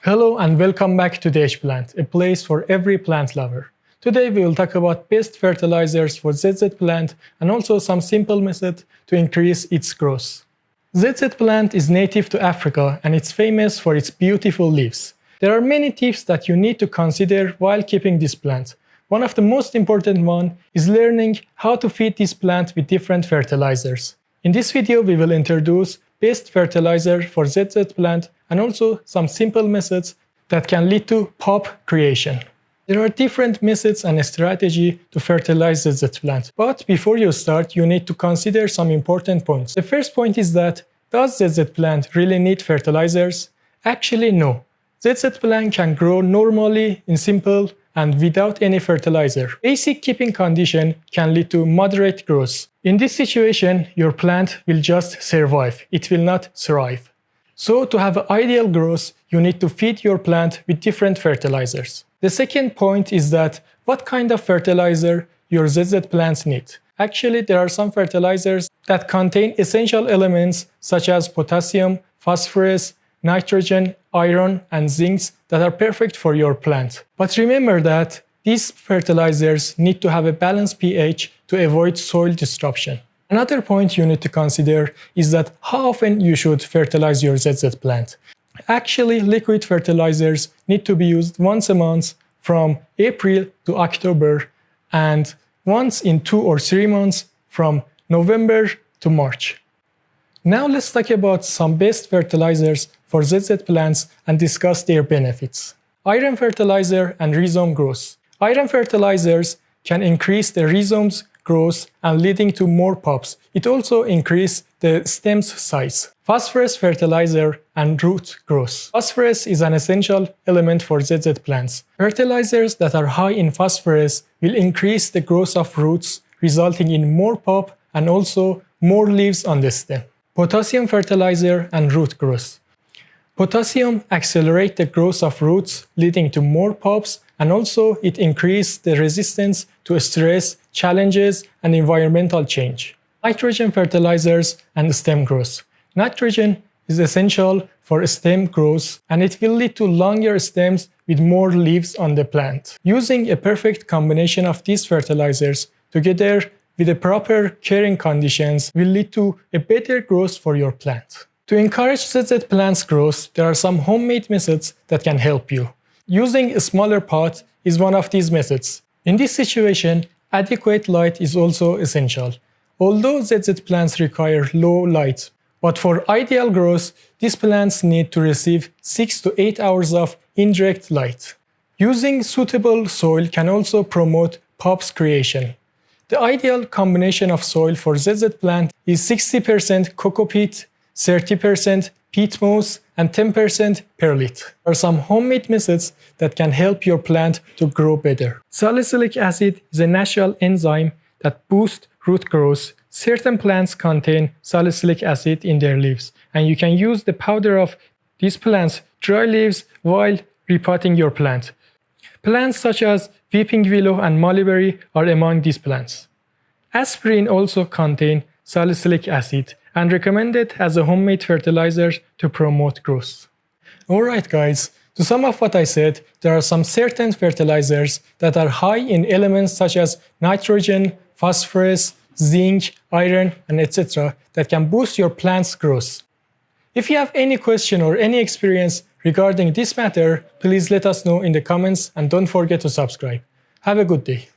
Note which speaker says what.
Speaker 1: Hello and welcome back to TheHPlants, a place for every plant lover. Today we will talk about best fertilizers for ZZ plant and also some simple methods to increase its growth. ZZ plant is native to Africa and it's famous for its beautiful leaves. There are many tips that you need to consider while keeping this plant. One of the most important one is learning how to feed this plant with different fertilizers. In this video we will introduce best fertilizer for ZZ plant and also some simple methods that can lead to pop creation. There are different methods and strategy to fertilize ZZ plant, but before you start you need to consider some important points. The first point is that does ZZ plant really need fertilizers? Actually no. ZZ plant can grow normally in simple and without any fertilizer. Basic keeping condition can lead to moderate growth. In this situation, your plant will just survive, it will not thrive. So to have ideal growth, you need to feed your plant with different fertilizers. The second point is that what kind of fertilizer your ZZ plants need. Actually, there are some fertilizers that contain essential elements such as potassium, phosphorus, nitrogen, iron, and zinc that are perfect for your plant. But remember that these fertilizers need to have a balanced pH to avoid soil disruption. Another point you need to consider is that how often you should fertilize your ZZ plant. Actually, liquid fertilizers need to be used once a month from April to October and once in 2 or 3 months from November to March. Now let's talk about some best fertilizers for ZZ plants and discuss their benefits. Iron fertilizer and rhizome growth. Iron fertilizers can increase the rhizome's growth and leading to more pops. It also increases the stem's size. Phosphorus fertilizer and root growth. Phosphorus is an essential element for ZZ plants. Fertilizers that are high in phosphorus will increase the growth of roots, resulting in more pop and also more leaves on the stem. Potassium fertilizer and root growth. Potassium accelerates the growth of roots, leading to more pops, and also it increases the resistance to stress, challenges, and environmental change. Nitrogen fertilizers and stem growth. Nitrogen is essential for stem growth, and it will lead to longer stems with more leaves on the plant. Using a perfect combination of these fertilizers together with the proper caring conditions will lead to a better growth for your plant. To encourage ZZ plants growth, there are some homemade methods that can help you. Using a smaller pot is one of these methods. In this situation, adequate light is also essential. Although ZZ plants require low light, but for ideal growth, these plants need to receive 6 to 8 hours of indirect light. Using suitable soil can also promote pops creation. The ideal combination of soil for ZZ plant is 60% coco peat, 30% peat moss, and 10% perlite. There are some homemade methods that can help your plant to grow better. Salicylic acid is a natural enzyme that boosts root growth. Certain plants contain salicylic acid in their leaves, and you can use the powder of these plants' dry leaves while repotting your plant. Plants such as weeping willow and mulberry are among these plants. Aspirin also contains salicylic acid and recommended as a homemade fertilizer to promote growth. Alright guys, to sum up what I said, there are some certain fertilizers that are high in elements such as nitrogen, phosphorus, zinc, iron, and etc. that can boost your plant's growth. If you have any question or any experience regarding this matter, please let us know in the comments and don't forget to subscribe. Have a good day.